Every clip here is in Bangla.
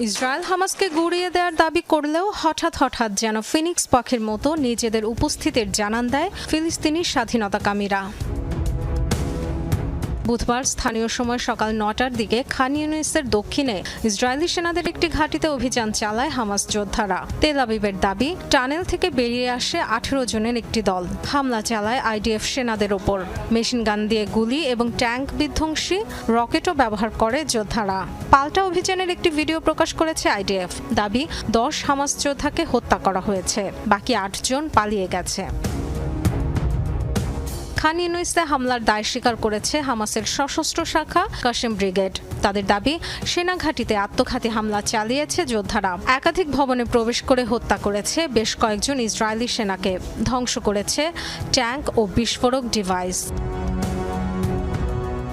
ইসরায়েল হামাসকে গুঁড়িয়ে দেওয়ার দাবি করলেও হঠাৎ যেন ফিনিক্স পাখির মতো নিজেদের উপস্থিতির জানান দেয় ফিলিস্তিনি স্বাধীনতাকামীরা। বুধবার স্থানীয় সময় সকাল ৯টার দিকে খান ইউনিসের দক্ষিণে ইসরায়েলি সেনাদের একটি ঘাঁটিতে অভিযান চালায় হামাস যোদ্ধারা। তেল আবিবের দাবি, টানেল থেকে বেরিয়ে আসে ১৮ জনের একটি দল। হামলা চালায় আইডিএফ সেনাদের ওপর। মেশিনগান দিয়ে গুলি এবং ট্যাঙ্ক বিধ্বংসী রকেটও ব্যবহার করে যোদ্ধারা। পাল্টা অভিযানের একটি ভিডিও প্রকাশ করেছে আইডিএফ। দাবি, ১০ হামাস যোদ্ধাকে হত্যা করা হয়েছে, বাকি ৮ জন পালিয়ে গেছে। খান ইউনিসে হামলার দায় স্বীকার করেছে হামাসের সশস্ত্র শাখা কাশেম ব্রিগেড। তাদের দাবি, সেনা ঘাঁটিতে আত্মঘাতী হামলা চালিয়েছে যোদ্ধারা। একাধিক ভবনে প্রবেশ করে হত্যা করেছে বেশ কয়েকজন ইসরায়েলি সেনাকে, ধ্বংস করেছে ট্যাঙ্ক ও বিস্ফোরক ডিভাইস।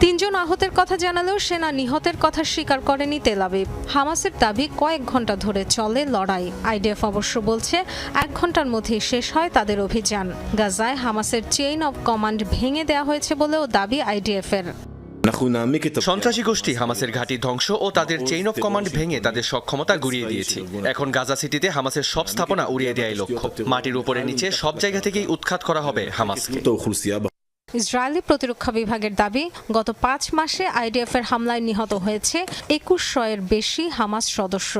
৩ জন আহতের কথা জানালেও সেনা নিহতের কথা স্বীকার করেনি তেল আবিব। হামাসের দাবি, কয়েক ঘন্টা ধরে চলে লড়াই। আইডিএফ অবশ্য বলছে ১ ঘন্টার মধ্যেই শেষ হয় তাদের অভিযান। গাজায় হামাসের চেইন অব কমান্ড ভেঙে দেওয়া হয়েছে বলেও দাবি আইডিএফের। সন্ত্রাসী গোষ্ঠী হামাসের ঘাঁটি ধ্বংস ও তাদের চেইন অফ কমান্ড ভেঙে তাদের সক্ষমতা গুড়িয়ে দিয়েছে। এখন গাজা সিটিতে হামাসের সব স্থাপনা উড়িয়ে দেওয়াই লক্ষ্য। মাটির উপরে নিচে সব জায়গা থেকেই উৎখাত করা হবে হামাসকে। ইসরায়েলি প্রতিরক্ষা বিভাগের দাবি, গত ৫ মাসে আইডিএফের হামলায় নিহত হয়েছে ২১০০ এর বেশি হামাস সদস্য।